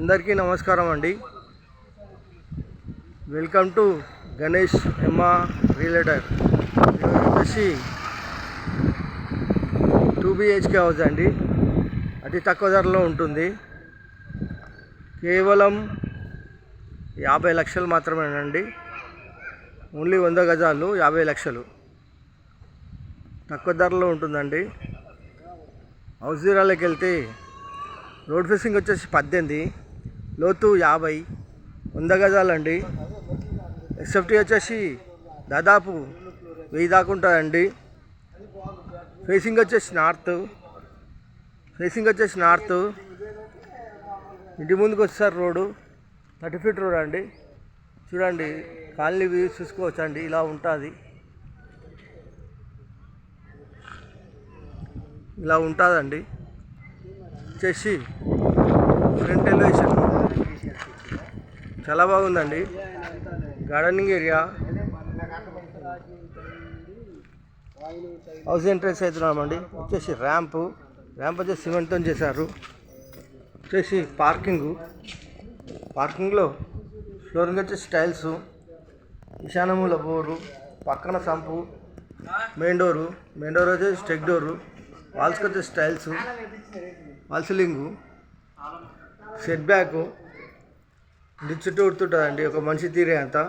అందరికీ నమస్కారం అండి. Welcome to Ganesh Emma realtor. ఇది వచ్చేసి 2 BHK హౌస్ అండి. అతి తక్కువ ధరలో ఉంటుంది. కేవలం 50 లక్షలు మాత్రమేనండి. ఓన్లీ 100 గజాలు 50 లక్షలు తక్కువ ధరలో ఉంటుందండి. హౌస్ వివరాలకు వెళ్తే రోడ్ ఫేసింగ్ వచ్చేసి 18, లోతు 50, 100 గజాలండి. ఎస్ఎఫ్టీ వచ్చేసి దాదాపు 1000 దాకా ఉంటుందండి. ఫేసింగ్ వచ్చేసి నార్త్. ఇంటి ముందుకు వచ్చేసారు రోడ్డు 30 ఫీట్ రోడ్ అండి. చూడండి, కాలనీ వ్యూ చూసుకోవచ్చు అండి. ఇలా ఉంటుందండి. వచ్చేసి ఫ్రంట్ ఎలివేషన్ చాలా బాగుందండి. Gardening area. హౌస్ ఎంట్రెన్స్ అవుతున్నామండి. వచ్చేసి ర్యాంప్ వచ్చేసి సిమెంట్తో చేశారు. వచ్చేసి పార్కింగ్లో ఫ్లోరింగ్ వచ్చేసి టైల్స్, ఈశాన్యమూల బోరు, పక్కన సంపు, మెయిన్ డోర్ వచ్చేసి స్టెక్ డోరు, వాల్స్కి వచ్చేసి tiles, wall ceiling, set back, ఇంటి చుట్టూ ఉడుతుంటుందండి. ఒక మనిషి తీరే అంతా.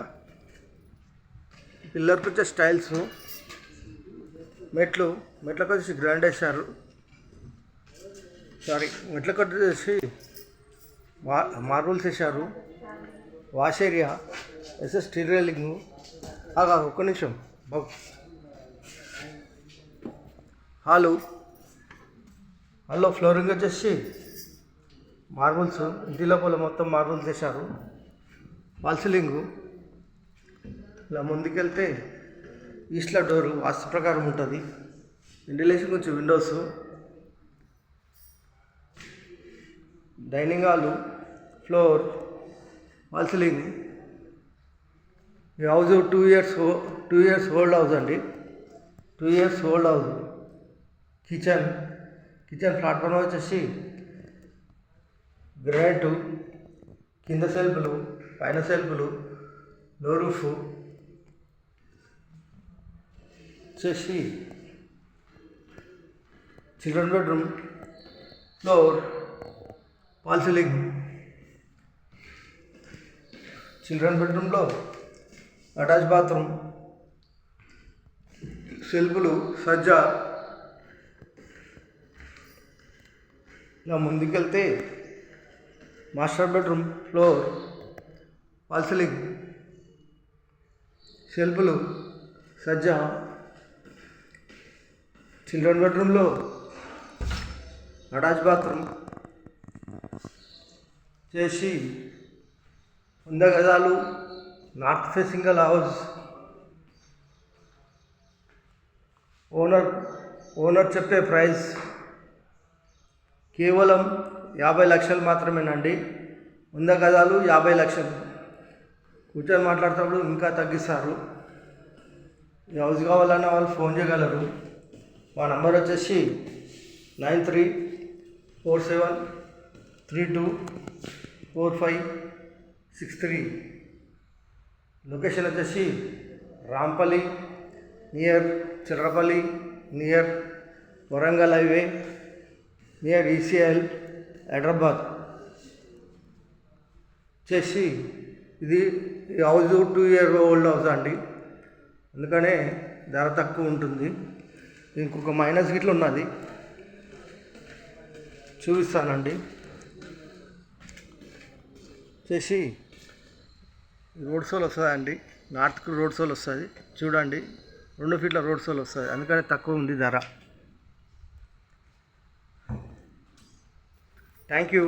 పిల్లర్కి వచ్చేసి టైల్స్, మెట్లకు వచ్చేసి గ్రాండ్ వేశారు. మెట్లకు వచ్చేసి మార్బుల్స్ వేశారు. వాష్ ఏరియా వేసే స్టీల్ రైలింగు. ఒక్క నిమిషం బాబు. హాల్లో ఫ్లోరింగ్ వచ్చేసి మార్బుల్స్, ఇంటి లోపల మొత్తం మార్బుల్స్ వేశారు. Wall ceiling. ఇలా ముందుకెళ్తే ఈస్ట్లో డోరు వాస్తు ప్రకారం ఉంటుంది. వెంటిలేషన్ కొంచెం windows, dining hall, floor, wall ceiling. ఈ హౌస్ 2 ఇయర్స్ ఓల్డ్ హౌస్ అండి. 2 years old house. Kitchen platform వచ్చేసి గ్రానైట్, కింద సెల్ఫ్లు, పైన సెల్ఫ్లు, లో రూఫ్. వచ్చేసి children bedroom, floor, wall ceiling. Children బెడ్రూమ్లో అటాచ్ బాత్రూమ్, సెల్ఫ్లు, సజ్జా. ఇలా ముందుకెళ్తే master bedroom, floor, wall ceiling, సెల్ఫ్లు, సజ్జా. చిల్డ్రన్ బెడ్రూమ్లో అటాచ్ బాత్రూమ్ చేసి 100 గజాలు నార్త్ ఫేసింగ్ హౌస్. ఓనర్ చెప్పే ప్రైస్ కేవలం 50 లక్షలు మాత్రమేనండి. 100 గజాలు 50 లక్షలు. కూర్చొని మాట్లాడుతున్నప్పుడు ఇంకా తగ్గిస్తారు. ఈ హౌస్ కావాలన్న వాళ్ళు ఫోన్ చేయగలరు. మా నంబర్ వచ్చేసి 9347324563. లొకేషన్ వచ్చేసి Rampalli, near Chirrapalli, near Warangal highway, near ECL, Hyderabad. వచ్చేసి ఇది హౌస్ 2 ఇయర్ ఓల్డ్ హౌస్ అండి. అందుకనే ధర తక్కువ ఉంటుంది. ఇంకొక మైనస్ గిట్లు ఉన్నది, చూపిస్తానండి. వచ్చేసి రోడ్ సోల్ వస్తుందండి. నార్త్కి రోడ్ సోల్ వస్తుంది. చూడండి, 2 ఫీట్ల రోడ్ సోల్ వస్తుంది. అందుకనే తక్కువ ఉంది ధర. Thank you.